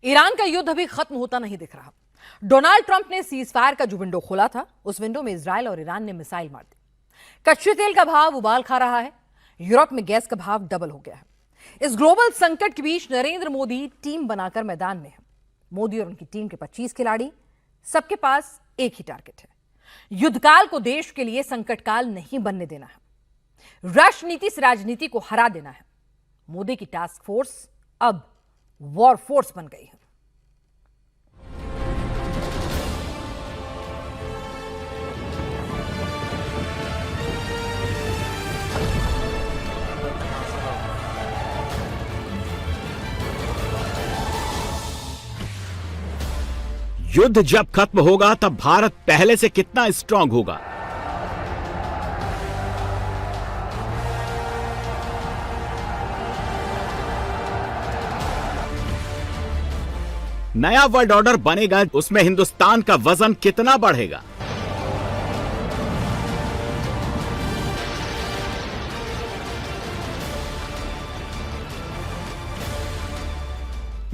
Iran का युद्ध अभी खत्म होता नहीं दिख रहा। डोनाल्ड ट्रंप ने सीज फायर का जो विंडो खोला था, उस विंडो में इजराइल और ईरान ने मिसाइल मार दी। कच्चे तेल का भाव उबाल खा रहा है। यूरोप में गैस का भाव डबल हो गया है। इस ग्लोबल संकट के बीच नरेंद्र मोदी टीम बनाकर मैदान में है। मोदी और उनकी टीम के 25 खिलाड़ी, सबके पास एक ही टारगेट है। युद्धकाल को देश के लिए संकटकाल नहीं बनने देना है। राष्ट्रनीति से राजनीति को हरा देना है। मोदी की टास्क फोर्स अब वॉर फोर्स बन गई है। युद्ध जब खत्म होगा तब भारत पहले से कितना स्ट्रांग होगा। नया वर्ल्ड ऑर्डर बनेगा, उसमें हिंदुस्तान का वजन कितना बढ़ेगा।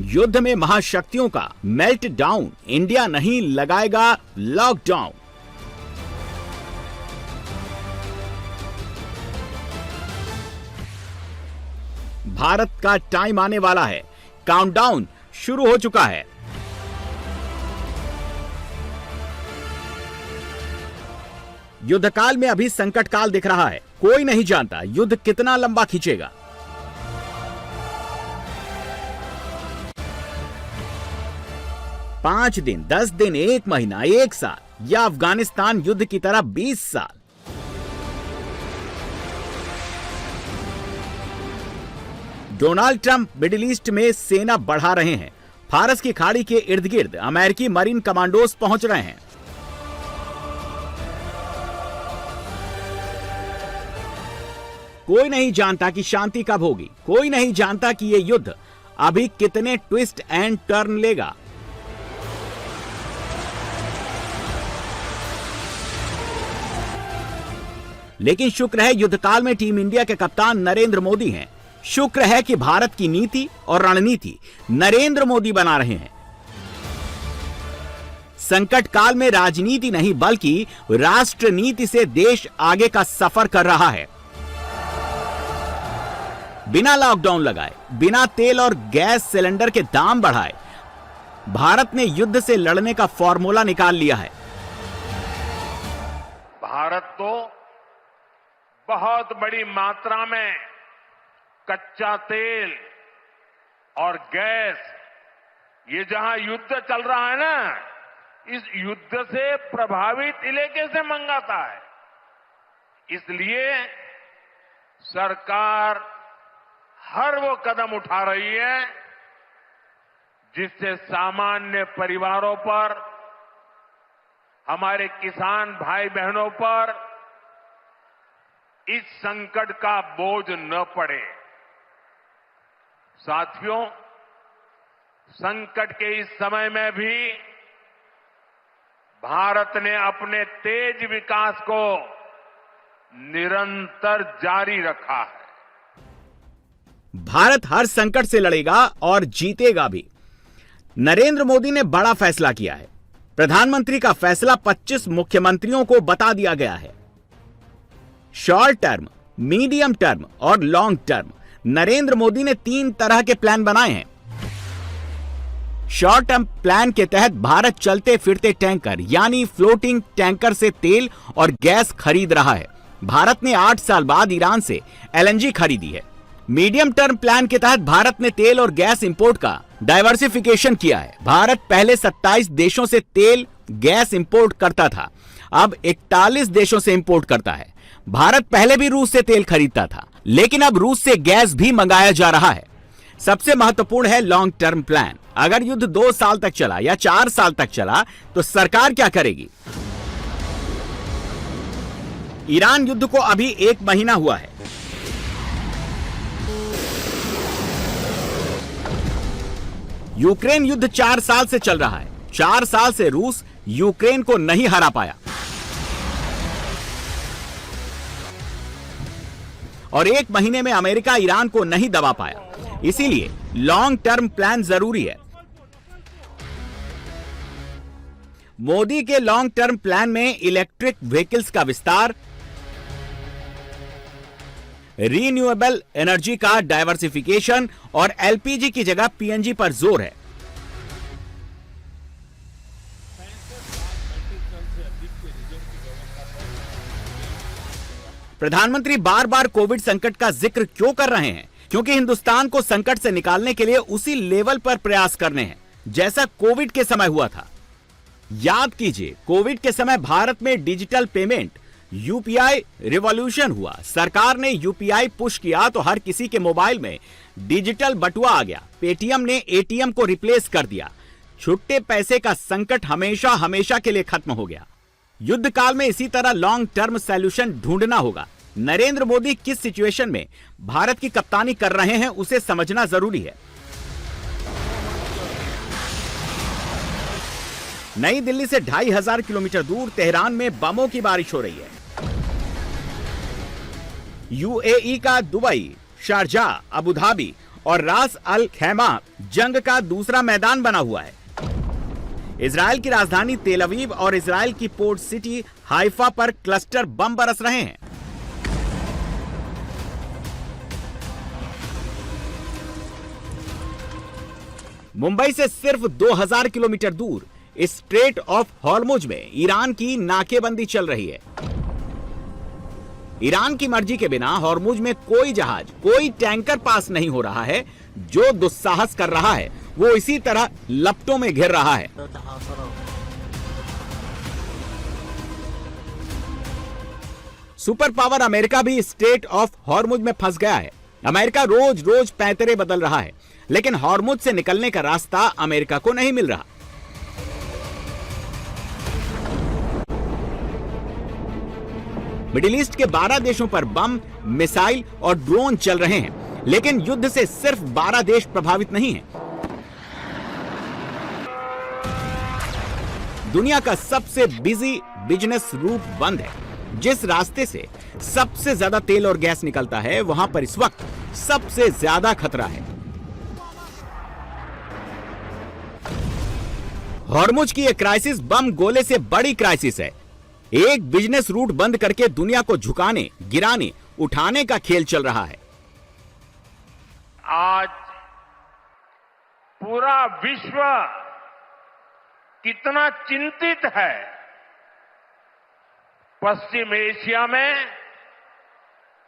युद्ध में महाशक्तियों का मेल्ट डाउन, इंडिया नहीं लगाएगा लॉकडाउन। भारत का टाइम आने वाला है। काउंटडाउन शुरू हो चुका है। युद्धकाल में अभी संकट काल दिख रहा है। कोई नहीं जानता युद्ध कितना लंबा खींचेगा। पांच दिन, 10 दिन, 1 महीना, 1 साल या अफगानिस्तान युद्ध की तरह 20 साल। डोनाल्ड ट्रंप मिडिल ईस्ट में सेना बढ़ा रहे हैं। फारस की खाड़ी के इर्द गिर्द अमेरिकी मरीन कमांडोज पहुंच रहे हैं। कोई नहीं जानता कि शांति कब होगी। कोई नहीं जानता कि यह युद्ध अभी कितने ट्विस्ट एंड टर्न लेगा। लेकिन शुक्र है युद्धकाल में टीम इंडिया के कप्तान नरेंद्र मोदी हैं। शुक्र है कि भारत की नीति और रणनीति नरेंद्र मोदी बना रहे हैं। संकट काल में राजनीति नहीं बल्कि राष्ट्र नीति से देश आगे का सफर कर रहा है। बिना लॉकडाउन लगाए, बिना तेल और गैस सिलेंडर के दाम बढ़ाए, भारत ने युद्ध से लड़ने का फॉर्मूला निकाल लिया है। भारत तो बहुत बड़ी मात्रा में कच्चा तेल और गैस, ये जहां युद्ध चल रहा है ना, इस युद्ध से प्रभावित इलाके से मंगाता है। इसलिए सरकार हर वो कदम उठा रही है जिससे सामान्य परिवारों पर, हमारे किसान भाई बहनों पर इस संकट का बोझ न पड़े। साथियों, संकट के इस समय में भी भारत ने अपने तेज विकास को निरंतर जारी रखा है। भारत हर संकट से लड़ेगा और जीतेगा भी। नरेंद्र मोदी ने बड़ा फैसला किया है। प्रधानमंत्री का फैसला 25 मुख्यमंत्रियों को बता दिया गया है। शॉर्ट टर्म, मीडियम टर्म और लॉन्ग टर्म, नरेंद्र मोदी ने 3 तरह के प्लान बनाए हैं। शॉर्ट टर्म प्लान के तहत भारत चलते फिरते टैंकर यानी फ्लोटिंग टैंकर से तेल और गैस खरीद रहा है। भारत ने 8 साल बाद ईरान से LNG खरीदी है। मीडियम टर्म प्लान के तहत भारत ने तेल और गैस इंपोर्ट का डाइवर्सिफिकेशन किया है। भारत पहले 27 देशों से तेल गैस इंपोर्ट करता था, अब 41 देशों से इंपोर्ट करता है। भारत पहले भी रूस से तेल खरीदता था, लेकिन अब रूस से गैस भी मंगाया जा रहा है। सबसे महत्वपूर्ण है लॉन्ग टर्म प्लान। अगर युद्ध 2 साल तक चला या 4 साल तक चला तो सरकार क्या करेगी? ईरान युद्ध को अभी 1 महीना हुआ है। यूक्रेन युद्ध 4 साल से चल रहा है। 4 साल से रूस यूक्रेन को नहीं हरा पाया और 1 महीने में अमेरिका ईरान को नहीं दबा पाया। इसीलिए लॉन्ग टर्म प्लान जरूरी है। मोदी के लॉन्ग टर्म प्लान में इलेक्ट्रिक व्हीकल्स का विस्तार, रीन्यूएबल एनर्जी का डाइवर्सिफिकेशन और एलपीजी की जगह पीएनजी पर जोर है। प्रधानमंत्री बार बार कोविड संकट का जिक्र क्यों कर रहे हैं? क्योंकि हिंदुस्तान को संकट से निकालने के लिए उसी लेवल पर प्रयास करने हैं जैसा कोविड के समय हुआ था। याद कीजिए, कोविड के समय भारत में डिजिटल पेमेंट यूपीआई रिवॉल्यूशन हुआ। सरकार ने यूपीआई पुश किया तो हर किसी के मोबाइल में डिजिटल बटुआ आ गया। पेटीएम ने एटीएम को रिप्लेस कर दिया। छुट्टे पैसे का संकट हमेशा हमेशा के लिए खत्म हो गया। युद्ध काल में इसी तरह लॉन्ग टर्म सॉल्यूशन ढूंढना होगा। नरेंद्र मोदी किस सिचुएशन में भारत की कप्तानी कर रहे हैं उसे समझना जरूरी है। नई दिल्ली से 2500 किलोमीटर दूर तेहरान में बमों की बारिश हो रही है। यूएई का दुबई, शारजाह, अबू धाबी और रास अल खैमा जंग का दूसरा मैदान बना हुआ है। इजराइल की राजधानी तेल अवीव और इजराइल की पोर्ट सिटी हाइफा पर क्लस्टर बम बरस रहे हैं। मुंबई से सिर्फ 2000 किलोमीटर दूर स्ट्रेट ऑफ हॉर्मुज में ईरान की नाकेबंदी चल रही है। ईरान की मर्जी के बिना हॉर्मुज में कोई जहाज, कोई टैंकर पास नहीं हो रहा है। जो दुस्साहस कर रहा है वो इसी तरह लपटों में घिर रहा है। सुपर पावर अमेरिका भी स्ट्रेट ऑफ हॉर्मुज में फंस गया है। अमेरिका रोज रोज पैंतरे बदल रहा है, लेकिन हॉर्मुज से निकलने का रास्ता अमेरिका को नहीं मिल रहा। मिडिल ईस्ट के 12 देशों पर बम, मिसाइल और ड्रोन चल रहे हैं, लेकिन युद्ध से सिर्फ 12 देश प्रभावित नहीं हैं। दुनिया का सबसे बिजी बिजनेस रूट बंद है। जिस रास्ते से सबसे ज्यादा तेल और गैस निकलता है, वहां पर इस वक्त सबसे ज्यादा खतरा है। हॉर्मुज की यह क्राइसिस बम गोले से बड़ी क्राइसिस है। एक बिजनेस रूट बंद करके दुनिया को झुकाने, गिराने, उठाने का खेल चल रहा है। आज पूरा विश्व कितना चिंतित है। पश्चिम एशिया में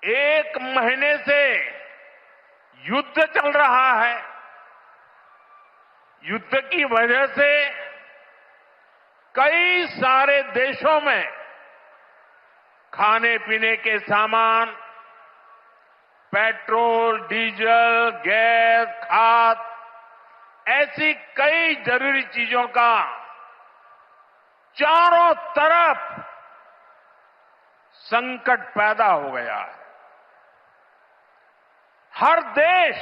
1 महीने से युद्ध चल रहा है। युद्ध की वजह से कई सारे देशों में खाने पीने के सामान, पेट्रोल, डीजल, गैस, खाद, ऐसी कई जरूरी चीजों का चारों तरफ संकट पैदा हो गया है। हर देश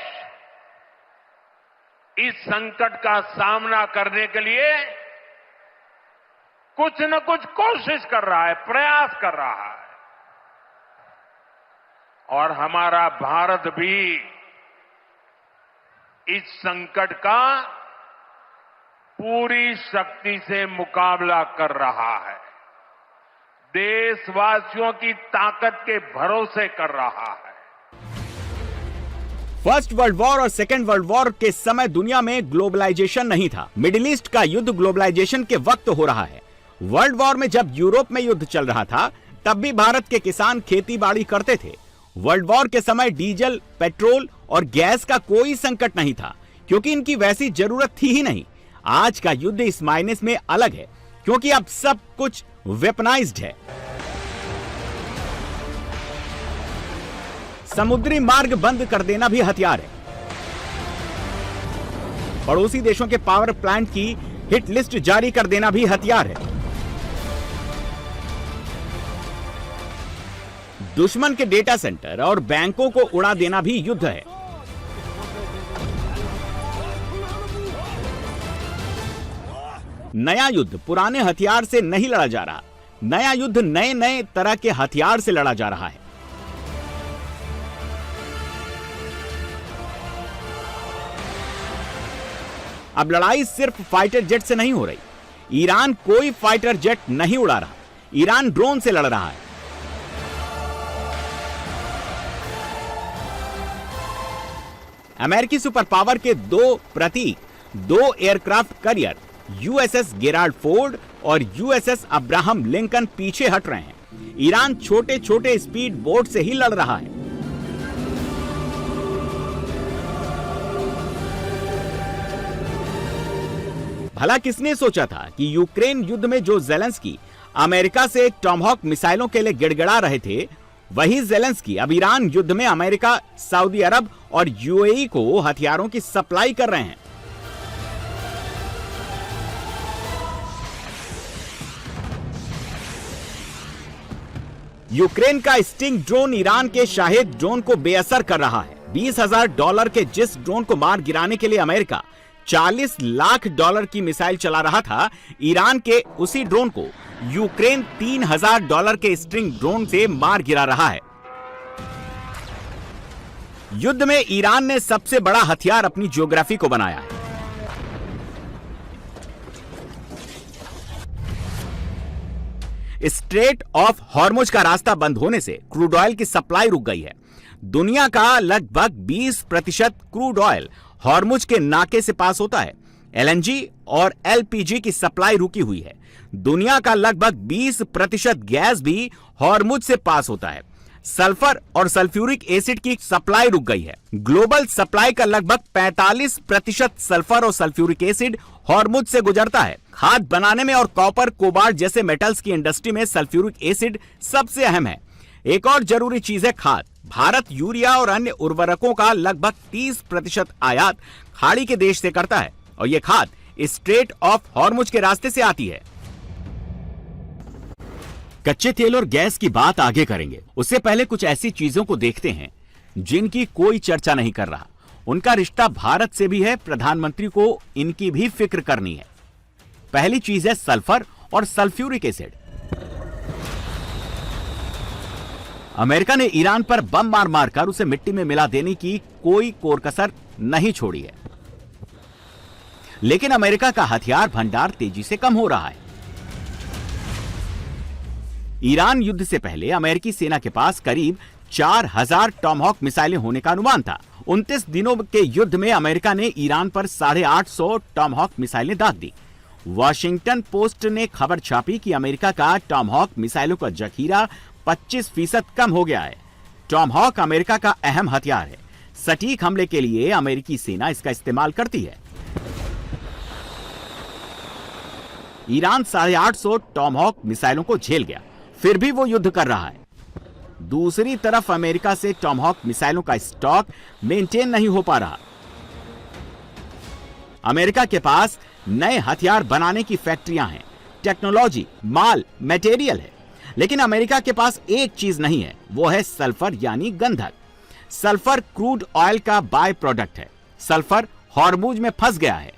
इस संकट का सामना करने के लिए कुछ न कुछ कोशिश कर रहा है, प्रयास कर रहा है। और हमारा भारत भी इस संकट का पूरी शक्ति से मुकाबला कर रहा है। देशवासियों की ताकत के भरोसे कर रहा है। फर्स्ट वर्ल्ड वॉर और सेकेंड वर्ल्ड वॉर के समय दुनिया में ग्लोबलाइजेशन नहीं था। मिडिल ईस्ट का युद्ध ग्लोबलाइजेशन के वक्त हो रहा है। वर्ल्ड वॉर में जब यूरोप में युद्ध चल रहा था, तब भी भारत के किसान खेती बाड़ी करते थे। वर्ल्ड वॉर के समय डीजल, पेट्रोल और गैस का कोई संकट नहीं था, क्योंकि इनकी वैसी जरूरत थी ही नहीं। आज का युद्ध इस मायने में अलग है, क्योंकि अब सब कुछ वेपनाइज्ड है। समुद्री मार्ग बंद कर देना भी हथियार है। पड़ोसी देशों के पावर प्लांट की हिट लिस्ट जारी कर देना भी हथियार है। दुश्मन के डेटा सेंटर और बैंकों को उड़ा देना भी युद्ध है। नया युद्ध पुराने हथियार से नहीं लड़ा जा रहा। नया युद्ध नए नए तरह के हथियार से लड़ा जा रहा है। अब लड़ाई सिर्फ फाइटर जेट से नहीं हो रही। ईरान कोई फाइटर जेट नहीं उड़ा रहा, ईरान ड्रोन से लड़ रहा है। अमेरिकी सुपर पावर के दो प्रतीक, दो aircraft carrier USS Gerald Ford और यूएसएस अब्राहम लिंकन पीछे हट रहे हैं। ईरान छोटे छोटे स्पीड बोट से ही लड़ रहा है। भला किसने सोचा था कि यूक्रेन युद्ध में जो ज़ेलेंस्की अमेरिका से टॉमहॉक मिसाइलों के लिए गिड़गिड़ा रहे थे, वही ज़ेलेंस्की अब ईरान युद्ध में अमेरिका, सऊदी अरब और यूएई को हथियारों की सप्लाई कर रहे हैं। यूक्रेन का स्टिंग ड्रोन ईरान के शाहिद ड्रोन को बेअसर कर रहा है। $20,000 के जिस ड्रोन को मार गिराने के लिए अमेरिका $40 लाख की मिसाइल चला रहा था, ईरान के उसी ड्रोन को यूक्रेन $3,000 के स्टिंग ड्रोन से मार गिरा रहा है। युद्ध में ईरान ने सबसे बड़ा हथियार अपनी ज्योग्राफी को बनाया है। स्ट्रेट ऑफ हॉर्मुज का रास्ता बंद होने से क्रूड ऑयल की सप्लाई रुक गई है। दुनिया का लगभग 20% क्रूड ऑयल हॉर्मुज के नाके से पास होता है। एलएनजी और एलपीजी की सप्लाई रुकी हुई है। दुनिया का लगभग 20% गैस भी हॉर्मुज से पास होता है। सल्फर और सल्फ्यूरिक एसिड की सप्लाई रुक गई है। ग्लोबल सप्लाई का लगभग 45% सल्फर और सल्फ्यूरिक एसिड हॉर्मुज से गुजरता है। खाद बनाने में और कॉपर, कोबाल्ट जैसे मेटल्स की इंडस्ट्री में सल्फ्यूरिक एसिड सबसे अहम है। एक और जरूरी चीज है खाद। भारत यूरिया और अन्य उर्वरकों का लगभग 30% आयात खाड़ी के देश से करता है और यह खाद स्ट्रेट ऑफ हॉर्मुज के रास्ते से आती है। कच्चे तेल और गैस की बात आगे करेंगे, उससे पहले कुछ ऐसी चीजों को देखते हैं जिनकी कोई चर्चा नहीं कर रहा। उनका रिश्ता भारत से भी है, प्रधानमंत्री को इनकी भी फिक्र करनी है। पहली चीज है सल्फर और सल्फ्यूरिक एसिड। अमेरिका ने ईरान पर बम मार मारकर उसे मिट्टी में मिला देने की कोई कोरकसर नहीं छोड़ी है, लेकिन अमेरिका का हथियार भंडार तेजी से कम हो रहा है। ईरान युद्ध से पहले अमेरिकी सेना के पास करीब 4000 टॉमहॉक मिसाइलें होने का अनुमान था। 29 दिनों के युद्ध में अमेरिका ने ईरान पर 850 टॉमहॉक मिसाइलें दाग दी। वॉशिंगटन पोस्ट ने खबर छापी कि अमेरिका का टॉमहॉक मिसाइलों का जखीरा 25% कम हो गया है। टॉमहॉक अमेरिका का अहम हथियार है। सटीक हमले के लिए अमेरिकी सेना इसका इस्तेमाल करती है। ईरान 850 टॉमहॉक मिसाइलों को झेल गया, फिर भी वो युद्ध कर रहा है। दूसरी तरफ अमेरिका से टॉमहॉक मिसाइलों का स्टॉक मेंटेन नहीं हो पा रहा। अमेरिका के पास नए हथियार बनाने की फैक्ट्रियां हैं, टेक्नोलॉजी, माल, मटेरियल है, लेकिन अमेरिका के पास एक चीज नहीं है, वो है सल्फर यानी गंधक। सल्फर क्रूड ऑयल का बाय प्रोडक्ट है। सल्फर हॉर्मुज में फंस गया है।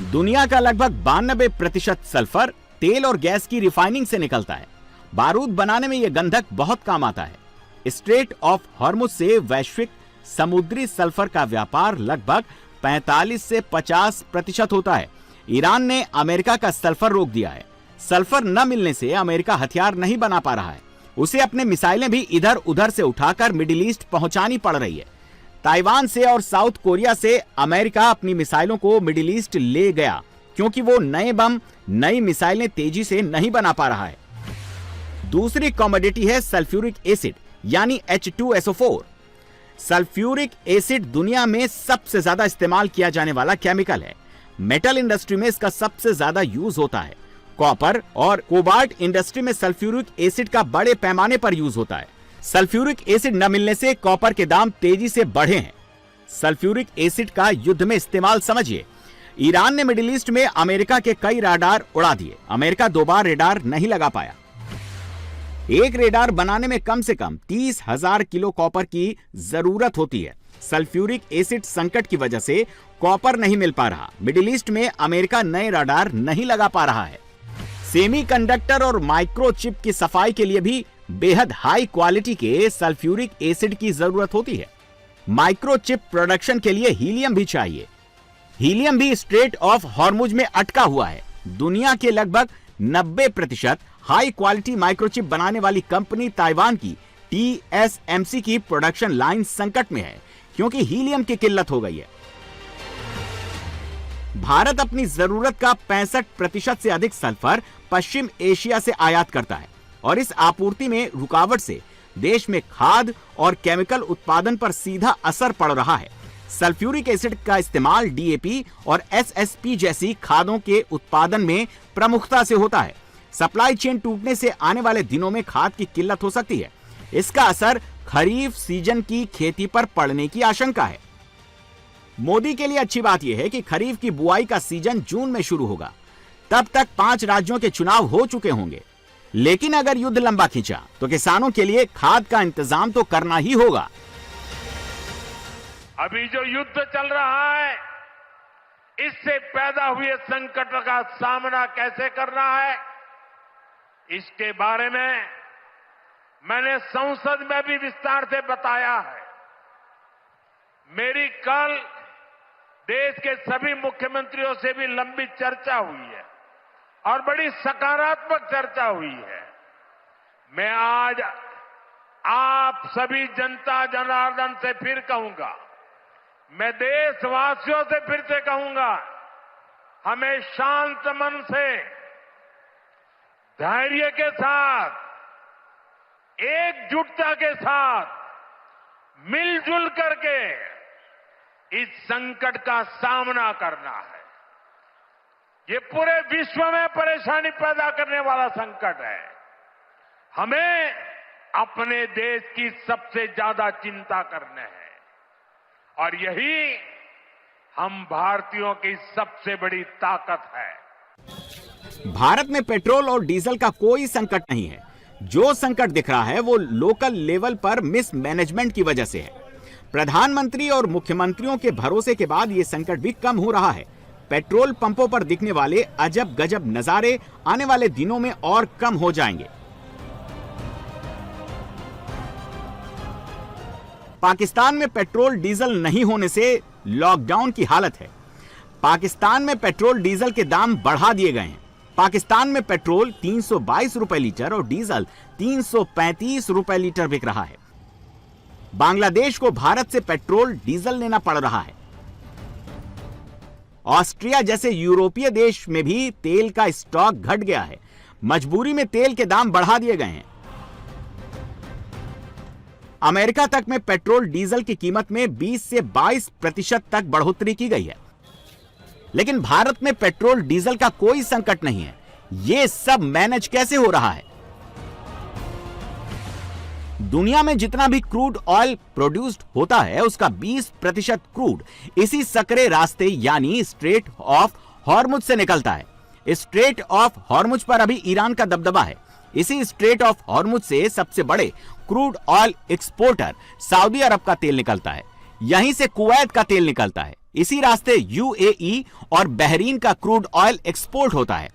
दुनिया का लगभग 92% सल्फर तेल और गैस की रिफाइनिंग से निकलता है। बारूद बनाने में यह गंधक बहुत काम आता है। स्ट्रेट ऑफ हॉर्मुज से वैश्विक समुद्री सल्फर का व्यापार लगभग 45 से 50% होता है। ईरान ने अमेरिका का सल्फर रोक दिया है। सल्फर न मिलने से अमेरिका हथियार नहीं बना पा रहा है। उसे अपने मिसाइलें भी इधर उधर से उठाकर मिडिल ईस्ट पहुंचानी पड़ रही है। ताइवान से और साउथ कोरिया से अमेरिका अपनी मिसाइलों को मिडिल ईस्ट ले गया, क्योंकि वो नए बम, नई मिसाइलें तेजी से नहीं बना पा रहा है। दूसरी कमोडिटी है सल्फ्यूरिक एसिड यानी H2SO4। सल्फ्यूरिक एसिड दुनिया में सबसे ज्यादा इस्तेमाल किया जाने वाला केमिकल है। मेटल इंडस्ट्री में इसका सबसे ज्यादा यूज होता है। कॉपर और कोबाल्ट इंडस्ट्री में सल्फ्यूरिक एसिड का बड़े पैमाने पर यूज होता है। सल्फ्यूरिक एसिड न मिलने से कॉपर के दाम तेजी से बढ़े हैं। सल्फ्यूरिक एसिड का युद्ध में इस्तेमाल समझिए। ईरान ने मिडिल ईस्ट में अमेरिका के कई राडार उड़ा दिए। अमेरिका 2 बार रेडार नहीं लगा पाया। एक रेडार बनाने में कम से कम 30,000 किलो कॉपर की जरूरत होती है। सल्फ्यूरिक एसिड संकट की वजह से कॉपर नहीं मिल पा रहा। मिडिल ईस्ट में अमेरिका नए राडार नहीं लगा पा रहा है। सेमीकंडक्टर और माइक्रोचिप की सफाई के लिए भी बेहद हाई क्वालिटी के सल्फ्यूरिक एसिड की जरूरत होती है। माइक्रोचिप प्रोडक्शन के लिए हीलियम भी चाहिए। हीलियम भी स्ट्रेट ऑफ हॉर्मुज में अटका हुआ है। दुनिया के लगभग 90% हाई क्वालिटी माइक्रोचिप बनाने वाली कंपनी ताइवान की TSMC की प्रोडक्शन लाइन संकट में है क्योंकि हीलियम की किल्लत हो गई है। भारत अपनी जरूरत का 65% से अधिक सल्फर पश्चिम एशिया से आयात करता है और इस आपूर्ति में रुकावट से देश में खाद और केमिकल उत्पादन पर सीधा असर पड़ रहा है। सल्फ्यूरिक एसिड का इस्तेमाल DAP और SSP जैसी खादों के उत्पादन में प्रमुखता से होता है। सप्लाई चेन टूटने से आने वाले दिनों में खाद की किल्लत हो सकती है। इसका असर खरीफ सीजन की खेती पर पड़ने की आशंका है। मोदी के लिए अच्छी बात यह है कि खरीफ की बुआई का सीजन जून में शुरू होगा। तब तक 5 राज्यों के चुनाव हो चुके होंगे। लेकिन अगर युद्ध लंबा खींचा तो किसानों के लिए खाद का इंतजाम तो करना ही होगा। अभी जो युद्ध चल रहा है, इससे पैदा हुए संकट का सामना कैसे करना है, इसके बारे में मैंने संसद में भी विस्तार से बताया है। मेरी कल देश के सभी मुख्यमंत्रियों से भी लंबी चर्चा हुई है और बड़ी सकारात्मक चर्चा हुई है। मैं आज आप सभी जनता जनार्दन से फिर कहूंगा, मैं देशवासियों से फिर से कहूंगा, हमें शांत मन से, धैर्य के साथ, एकजुटता के साथ, मिलजुल करके इस संकट का सामना करना है। ये पूरे विश्व में परेशानी पैदा करने वाला संकट है। हमें अपने देश की सबसे ज्यादा चिंता करने है और यही हम भारतीयों की सबसे बड़ी ताकत है। भारत में पेट्रोल और डीजल का कोई संकट नहीं है। जो संकट दिख रहा है वो लोकल लेवल पर मिसमैनेजमेंट की वजह से है। प्रधानमंत्री और मुख्यमंत्रियों के भरोसे के बाद ये संकट भी कम हो रहा है। पेट्रोल पंपों पर दिखने वाले अजब गजब नजारे आने वाले दिनों में और कम हो जाएंगे। पाकिस्तान में पेट्रोल डीजल नहीं होने से लॉकडाउन की हालत है। पाकिस्तान में पेट्रोल डीजल के दाम बढ़ा दिए गए हैं। पाकिस्तान में पेट्रोल 322 रुपए लीटर और डीजल 335 रुपए लीटर बिक रहा है। बांग्लादेश को भारत से पेट्रोल डीजल लेना पड़ रहा है। ऑस्ट्रिया जैसे यूरोपीय देश में भी तेल का स्टॉक घट गया है। मजबूरी में तेल के दाम बढ़ा दिए गए हैं। अमेरिका तक में पेट्रोल डीजल की कीमत में 20 से 22% तक बढ़ोतरी की गई है। लेकिन भारत में पेट्रोल डीजल का कोई संकट नहीं है। यह सब मैनेज कैसे हो रहा है? दुनिया में जितना भी क्रूड ऑयल प्रोड्यूस्ड होता है उसका 20% क्रूड इसी सकरे रास्ते यानी स्ट्रेट ऑफ हॉर्मुज से निकलता है। स्ट्रेट ऑफ हॉर्मुज पर अभी ईरान का दबदबा है। इसी स्ट्रेट ऑफ हॉर्मुज से सबसे बड़े क्रूड ऑयल एक्सपोर्टर सऊदी अरब का तेल निकलता है। यहीं से कुवैत का तेल निकलता है। इसी रास्ते UAE और बहरीन का क्रूड ऑयल एक्सपोर्ट होता है।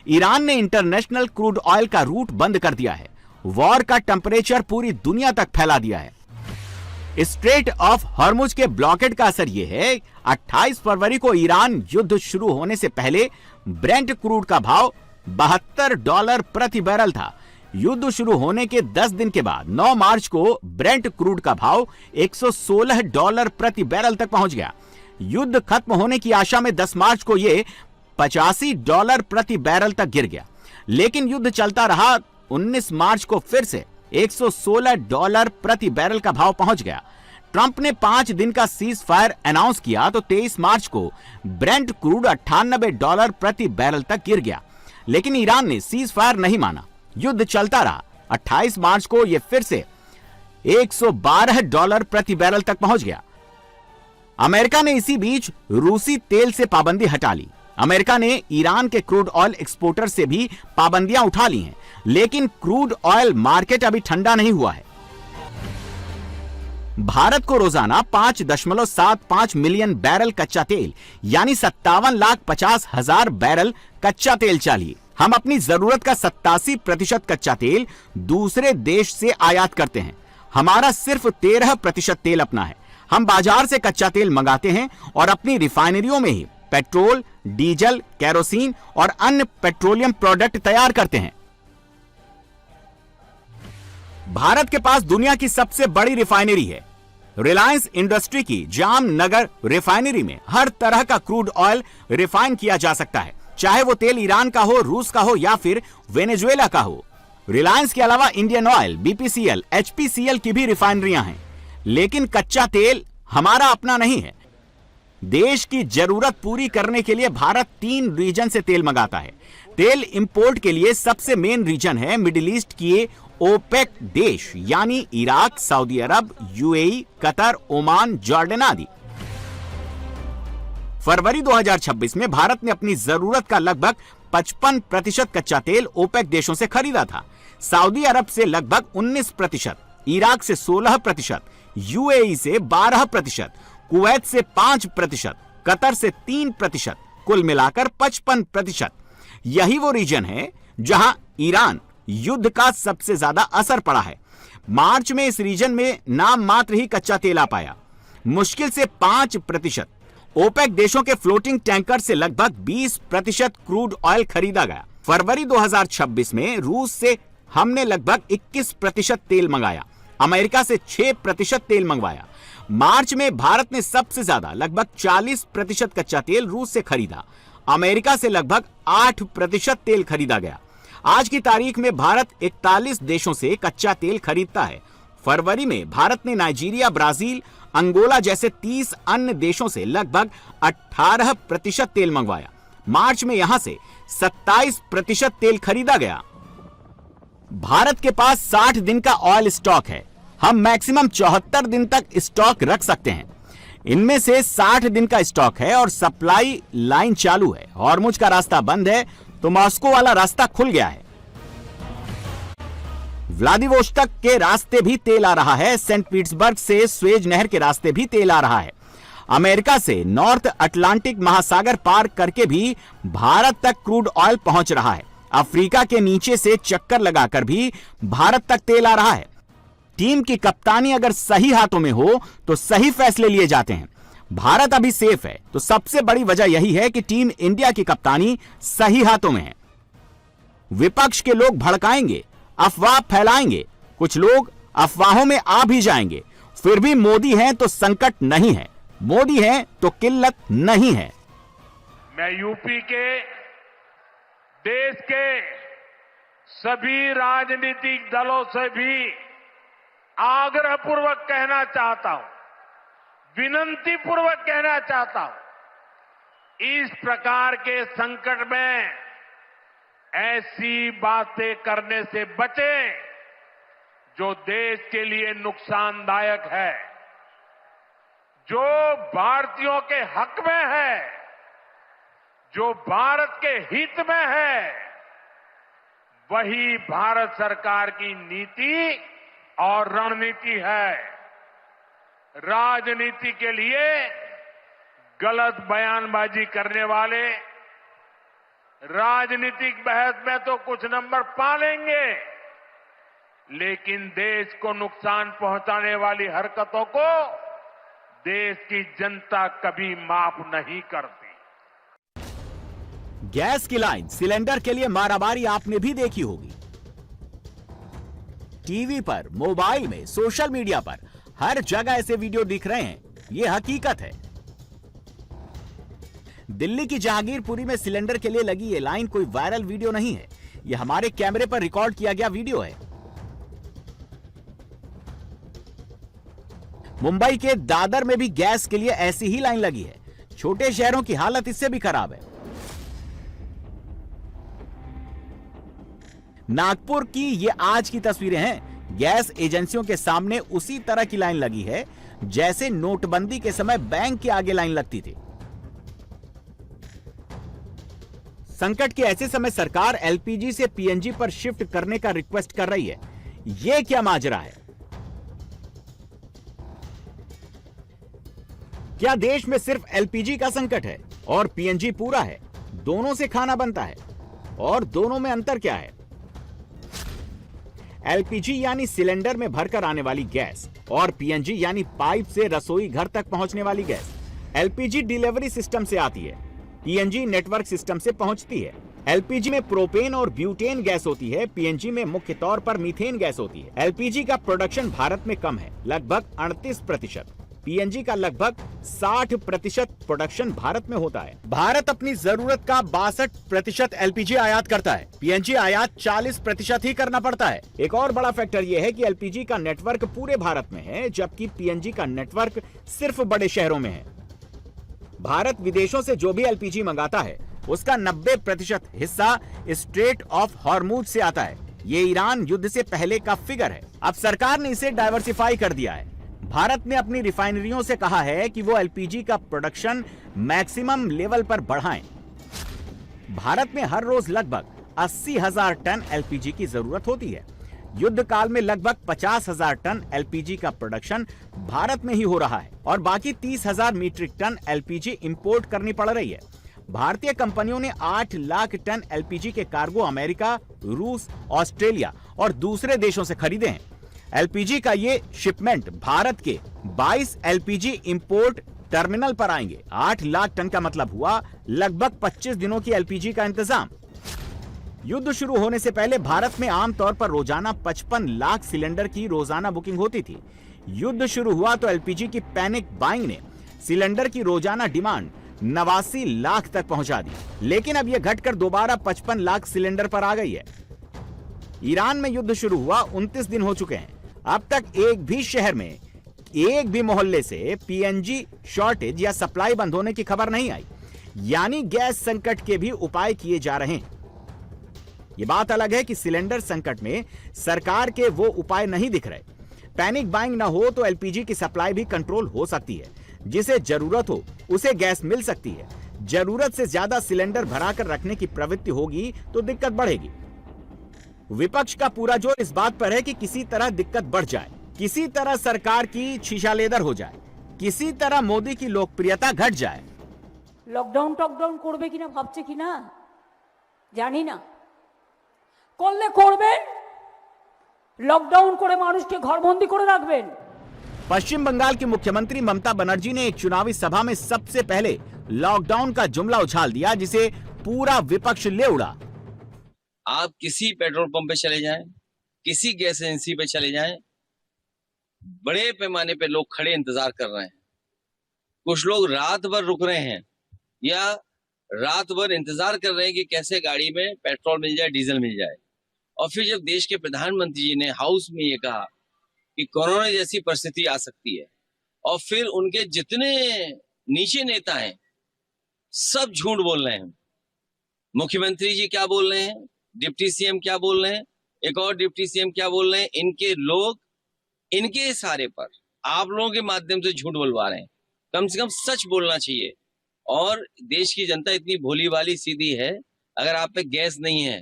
ईरान ने इंटरनेशनल क्रूड ऑयल का रूट बंद कर दिया है। वॉर का टेंपरेचर पूरी दुनिया तक फैला दिया है। स्ट्रेट ऑफ हॉर्मुज के ब्लॉकेड का असर यह है, 28 फरवरी को ईरान युद्ध शुरू होने से पहले ब्रेंट क्रूड का भाव $72 प्रति बैरल था। युद्ध शुरू होने के 10 दिन के बाद 9 मार्च को ब्रेंट क्रूड का भाव $116 प्रति बैरल तक पहुंच गया। युद्ध खत्म होने की आशा में 10 मार्च को यह $85 प्रति बैरल तक गिर गया। लेकिन युद्ध चलता रहा। 19 मार्च को फिर से $116 प्रति बैरल का भाव पहुंच गया। ट्रंप ने 5 दिन का सीज फायर अनाउंस किया तो 23 मार्च को ब्रेंट क्रूड $98 प्रति बैरल तक गिर गया। लेकिन ईरान ने सीज फायर नहीं माना। युद्ध चलता रहा। 28 मार्च को यह फिर से $112 प्रति बैरल तक पहुंच गया। अमेरिका ने इसी बीच रूसी तेल से पाबंदी हटा ली। अमेरिका ने ईरान के क्रूड ऑयल एक्सपोर्टर से भी पाबंदियां उठा ली हैं, लेकिन क्रूड ऑयल मार्केट अभी ठंडा नहीं हुआ है। भारत को रोजाना 5.75 मिलियन बैरल कच्चा तेल यानी 57,50,000 बैरल कच्चा तेल चाहिए। हम अपनी जरूरत का 87% कच्चा तेल दूसरे देश से आयात करते हैं। हमारा सिर्फ 13% तेल अपना है। हम बाजार से कच्चा तेल मंगाते हैं और अपनी रिफाइनरियों में ही पेट्रोल, डीजल, केरोसिन और अन्य पेट्रोलियम प्रोडक्ट तैयार करते हैं। भारत के पास दुनिया की सबसे बड़ी रिफाइनरी है। रिलायंस इंडस्ट्री की जामनगर रिफाइनरी में हर तरह का क्रूड ऑयल रिफाइन किया जा सकता है, चाहे वो तेल ईरान का हो, रूस का हो या फिर वेनेजुएला का हो। रिलायंस के अलावा इंडियन ऑयल, बीपीसीएल, एचपीसीएल की भी रिफाइनरियां हैं। लेकिन कच्चा तेल हमारा अपना नहीं है। देश की जरूरत पूरी करने के लिए भारत 3 रीजन से तेल मंगाता है। तेल इंपोर्ट के लिए सबसे मेन रीजन है मिडिल ईस्ट के ओपेक देश, यानी इराक, सऊदी अरब, यूएई, कतर, ओमान, जॉर्डन आदि। फरवरी 2026 में भारत ने अपनी जरूरत का लगभग 55% कच्चा तेल ओपेक देशों से खरीदा था। सऊदी अरब से लगभग 19%, इराक से 16%, यूएई से 12%, कुवैत से 5%, कतर से 3%, कुल मिलाकर 55%। यही वो रीजन है जहां ईरान युद्ध का सबसे ज्यादा असर पड़ा है। मार्च में इस रीजन में नाम मात्र ही कच्चा तेल आ पाया, मुश्किल से 5%। ओपेक देशों के फ्लोटिंग टैंकर से लगभग 20% क्रूड ऑयल खरीदा गया। फरवरी 2026 में रूस से हमने लगभग 21% तेल मंगाया, अमेरिका से 6% तेल मंगवाया। मार्च में भारत ने सबसे ज्यादा लगभग 40% कच्चा तेल रूस से खरीदा, अमेरिका से लगभग 8% तेल खरीदा गया। आज की तारीख में भारत 41 देशों से कच्चा तेल खरीदता है। फरवरी में भारत ने नाइजीरिया, ब्राजील, अंगोला जैसे 30 अन्य देशों से लगभग 18% तेल मंगवाया। मार्च में यहां से 27% तेल खरीदा गया। भारत के पास 60 दिन का ऑयल स्टॉक है। हम मैक्सिमम 74 दिन तक स्टॉक रख सकते हैं। इनमें से 60 दिन का स्टॉक है और सप्लाई लाइन चालू है। हॉर्मुज का रास्ता बंद है तो मॉस्को वाला रास्ता खुल गया है। व्लादिवोस्टोक के रास्ते भी तेल आ रहा है। सेंट पीटर्सबर्ग से स्वेज नहर के रास्ते भी तेल आ रहा है। अमेरिका से नॉर्थ अटलांटिक महासागर पार करके भी भारत तक क्रूड ऑयल पहुंच रहा है। अफ्रीका के नीचे से चक्कर लगाकर भी भारत तक तेल आ रहा है। टीम की कप्तानी अगर सही हाथों में हो तो सही फैसले लिए जाते हैं। भारत अभी सेफ है तो सबसे बड़ी वजह यही है कि टीम इंडिया की कप्तानी सही हाथों में है। विपक्ष के लोग भड़काएंगे, अफवाह फैलाएंगे, कुछ लोग अफवाहों में आ भी जाएंगे, फिर भी मोदी हैं तो संकट नहीं है, मोदी हैं तो किल्लत नहीं है। मैं यूपी के, देश के सभी राजनीतिक दलों से भी आग्रहपूर्वक कहना चाहता हूं, विनती पूर्वक कहना चाहता हूं, इस प्रकार के संकट में ऐसी बातें करने से बचें जो देश के लिए नुकसानदायक है, जो भारतीयों के हक में है, जो भारत के हित में है, वही भारत सरकार की नीति और रणनीति है। राजनीति के लिए गलत बयानबाजी करने वाले राजनीतिक बहस में तो कुछ नंबर पा लेंगे, लेकिन देश को नुकसान पहुंचाने वाली हरकतों को देश की जनता कभी माफ नहीं करती। गैस की लाइन, सिलेंडर के लिए मारामारी आपने भी देखी होगी। टीवी पर, मोबाइल में, सोशल मीडिया पर हर जगह ऐसे वीडियो दिख रहे हैं। यह हकीकत है। दिल्ली की जहांगीरपुरी में सिलेंडर के लिए लगी ये लाइन कोई वायरल वीडियो नहीं है, यह हमारे कैमरे पर रिकॉर्ड किया गया वीडियो है। मुंबई के दादर में भी गैस के लिए ऐसी ही लाइन लगी है। छोटे शहरों की हालत इससे भी खराब है। नागपुर की ये आज की तस्वीरें हैं। गैस एजेंसियों के सामने उसी तरह की लाइन लगी है जैसे नोटबंदी के समय बैंक के आगे लाइन लगती थी। संकट के ऐसे समय सरकार एलपीजी से पीएनजी पर शिफ्ट करने का रिक्वेस्ट कर रही है। यह क्या माजरा है? क्या देश में सिर्फ एलपीजी का संकट है और पीएनजी पूरा है? दोनों से खाना बनता है और दोनों में अंतर क्या है? एलपीजी यानी सिलेंडर में भरकर आने वाली गैस और पीएनजी यानी पाइप से रसोई घर तक पहुंचने वाली गैस। एलपीजी डिलीवरी सिस्टम से आती है पीएनजी नेटवर्क सिस्टम से पहुंचती है। एलपीजी में प्रोपेन और ब्यूटेन गैस होती है, पीएनजी में मुख्य तौर पर मीथेन गैस होती है। एलपीजी का प्रोडक्शन भारत में कम है, लगभग 38%। पीएनजी का लगभग 60% प्रोडक्शन भारत में होता है। भारत अपनी जरूरत का 62% एलपीजी आयात करता है, पीएनजी आयात 40% ही करना पड़ता है। एक और बड़ा फैक्टर यह है कि एलपीजी का नेटवर्क पूरे भारत में है, जबकि पीएनजी का नेटवर्क सिर्फ बड़े शहरों में है। भारत विदेशों से जो भी एलपीजी मंगाता है उसका 90% हिस्सा स्ट्रेट ऑफ हॉर्मुज से आता है। ये ईरान युद्ध से पहले का फिगर है। अब सरकार ने इसे डाइवर्सिफाई कर दिया है। भारत ने अपनी रिफाइनरियों से कहा है कि वो एलपीजी का प्रोडक्शन मैक्सिमम लेवल पर बढ़ाएं। भारत में हर रोज लगभग 80,000 टन एलपीजी की जरूरत होती है। युद्ध काल में लगभग 50,000 टन एलपीजी का प्रोडक्शन भारत में ही हो रहा है और बाकी 30,000 मीट्रिक टन एलपीजी इंपोर्ट करनी पड़ रही है। भारतीय कंपनियों ने 8 लाख टन एलपीजी के कार्गो अमेरिका, रूस, ऑस्ट्रेलिया और दूसरे देशों से खरीदे हैं। एलपीजी का ये शिपमेंट भारत के 22 एलपीजी इंपोर्ट टर्मिनल पर आएंगे। 8 लाख टन का मतलब हुआ लगभग 25 दिनों की एलपीजी का इंतजाम। युद्ध शुरू होने से पहले भारत में आमतौर पर रोजाना 55 लाख सिलेंडर की रोजाना बुकिंग होती थी। युद्ध शुरू हुआ तो एलपीजी की पैनिक बाइंग ने सिलेंडर की रोजाना डिमांड 89 लाख तक पहुंचा दी, लेकिन अब यह घटकर दोबारा 55 लाख सिलेंडर पर आ गई है। ईरान में युद्ध शुरू हुआ 29 दिन हो चुके हैं। अब तक एक भी शहर में, एक भी मोहल्ले से पीएनजी शॉर्टेज या सप्लाई बंद होने की खबर नहीं आई, यानी गैस संकट के भी उपाय किए जा रहे हैं। यह बात अलग है कि सिलेंडर संकट में सरकार के वो उपाय नहीं दिख रहे। पैनिक बाइंग ना हो तो एलपीजी की सप्लाई भी कंट्रोल हो सकती है। जिसे जरूरत हो उसे गैस मिल सकती है। जरूरत से ज्यादा सिलेंडर भराकर रखने की प्रवृत्ति होगी तो दिक्कत बढ़ेगी। विपक्ष का पूरा जोर इस बात पर है कि किसी तरह दिक्कत बढ़ जाए, किसी तरह सरकार की शीशालेदर हो जाए, किसी तरह मोदी की लोकप्रियता घट जाए। লকডাউন টকডাউন করবে কিনা ভাবছে কিনা জানি না, করলে করবেন, লকডাউন করে মানুষকে ঘরবন্দি করে রাখবেন। पश्चिम बंगाल की मुख्यमंत्री ममता बनर्जी ने एक चुनावी सभा में सबसे पहले लॉकडाउन का जुमला उछाल दिया, जिसे पूरा विपक्ष ले उड़ा। आप किसी पेट्रोल पंप पे चले जाएं, किसी गैस एजेंसी पे चले जाएं, बड़े पैमाने पे लोग खड़े इंतजार कर रहे हैं। कुछ लोग रात भर रुक रहे हैं या रात भर इंतजार कर रहे हैं कि कैसे गाड़ी में पेट्रोल मिल जाए, डीजल मिल जाए। और फिर जब देश के प्रधानमंत्री जी ने हाउस में ये कहा कि कोरोना जैसी परिस्थिति आ सकती है, और फिर उनके जितने नीचे नेता हैं सब झूठ बोल रहे हैं। मुख्यमंत्री जी क्या बोल रहे हैं, डिप्टी सीएम क्या बोल रहे हैं, एक और डिप्टी सीएम क्या बोल रहे हैं, इनके लोग इनके इशारे पर आप लोगों के माध्यम से झूठ बोलवा रहे हैं। कम से कम सच बोलना चाहिए। और देश की जनता इतनी भोली वाली सीधी है, अगर आप पे गैस नहीं है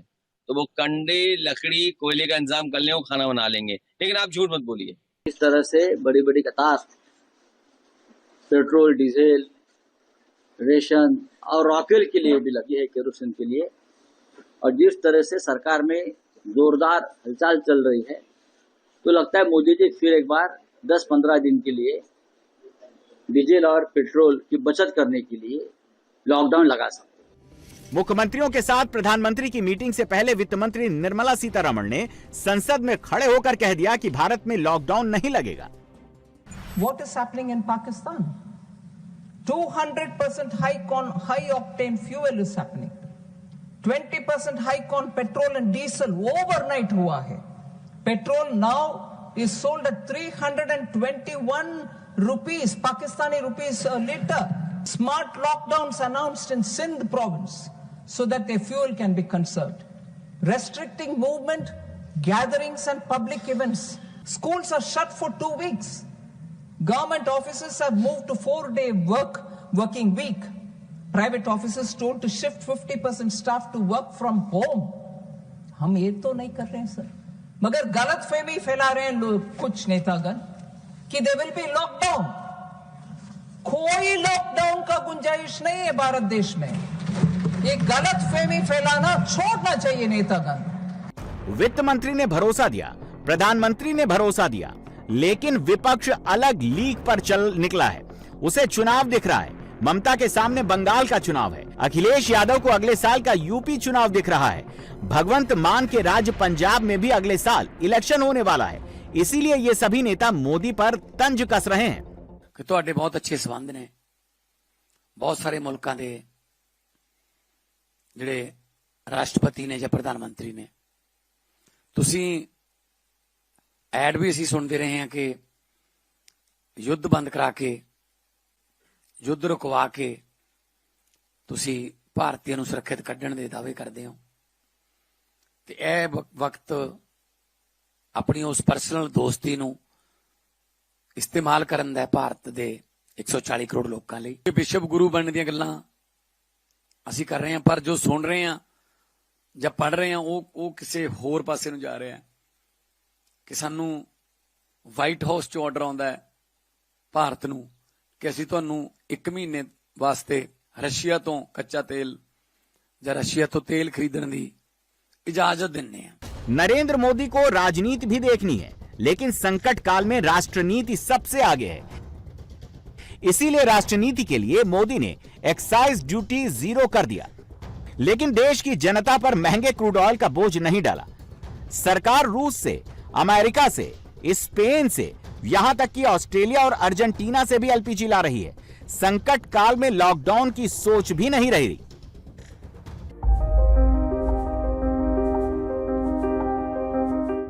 तो वो कंडे, लकड़ी, कोयले का इंतजाम कर लें, वो खाना बना लेंगे, लेकिन आप झूठ मत बोलिए। इस तरह से बड़ी बड़ी कतार पेट्रोल, डीजल, रेशन और रॉकेल के लिए भी लगी है, केरोसिन के लिए। और जिस तरह से सरकार में जोरदार हलचल चल रही है, तो लगता है मोदी जी फिर एक बार 10-15 दिन के लिए डीजल और पेट्रोल की बचत करने के लिए लॉकडाउन लगा सकते हैं। मुख्यमंत्रियों के साथ प्रधानमंत्री की मीटिंग से पहले वित्त मंत्री निर्मला सीतारमण ने संसद में खड़े होकर कह दिया कि भारत में लॉकडाउन नहीं लगेगा। What is happening in Pakistan? 200% hike on high octane fuel is happening. 20% hike on petrol and diesel overnight हुआ है. Petrol now is sold at 321 rupees, Pakistani rupees a liter. Smart lockdowns announced in Sindh province so that their fuel can be conserved. Restricting movement, gatherings and public events. Schools are shut for 2 weeks. Government offices have moved to 4-day working week. Private offices told to shift 50% staff to work from home. हम ये तो नहीं कर रहे हैं sir, मगर गलत फहमी फैला रहे हैं लोग, कुछ नेतागण, कि दे विल बी लॉकडाउन। कोई लॉकडाउन का गुंजाइश नहीं है भारत देश में। ये गलत फहमी फैलाना छोड़ना चाहिए नेतागण। वित्त मंत्री ने भरोसा दिया, प्रधानमंत्री ने भरोसा दिया, लेकिन विपक्ष अलग लीक पर चल निकला है। उसे चुनाव दिख रहा है। ममता के सामने बंगाल का चुनाव है, अखिलेश यादव को अगले साल का यूपी चुनाव दिख रहा है। भगवंत मान के राज्य पंजाब में भी अगले साल इलेक्शन होने वाला है, इसीलिए ये सभी नेता मोदी पर तंज कस रहे हैं कि ਤੁਹਾਡੇ बहुत अच्छे संबंध ने बहुत सारे मुल्कों के ਜਿਹੜੇ राष्ट्रपति ने ਜਾਂ प्रधान मंत्री ने। ਤੁਸੀਂ ਐਡ भी ਅਸੀਂ सुनते रहे हैं कि युद्ध बंद करा के युद्ध रुकवा के ਤੁਸੀਂ ਭਾਰਤੀਆਂ ਨੂੰ ਸੁਰੱਖਿਅਤ ਕੱਢਣ ਦੇ ਦਾਅਵੇ ਕਰਦੇ ਹੋ ਤੇ ਇਹ ਵਕਤ ਆਪਣੀ ਉਸ ਪਰਸਨਲ ਦੋਸਤੀ ਨੂੰ इस्तेमाल करन दा भारत दे 140 करोड़ लोगों लिए। विश्व गुरु बनने दी गल्लां असीं कर रहे हैं, पर जो सुन रहे हैं ਜਾਂ पढ़ रहे हैं वो किसी होर पासे नूं जा रहे हैं कि सानू वाइट हाउस चों ऑर्डर आउंदा है भारत नूं कि असीं तुहानूं 1 महीने वास्ते रशिया तो कच्चा तेल ਜਾਂ रशिया तो तेल खरीदण दी इजाजत दिंदे हैं। नरेंद्र मोदी को राजनीति भी देखनी है, लेकिन संकट काल में राष्ट्रनीति सबसे आगे है। इसीलिए राष्ट्रनीति के लिए मोदी ने एक्साइज ड्यूटी 0 कर दिया, लेकिन देश की जनता पर महंगे क्रूड ऑयल का बोझ नहीं डाला। सरकार रूस से, अमेरिका से, स्पेन से, यहां तक कि ऑस्ट्रेलिया और अर्जेंटीना से भी एलपीजी ला रही है। संकट काल में लॉकडाउन की सोच भी नहीं रही।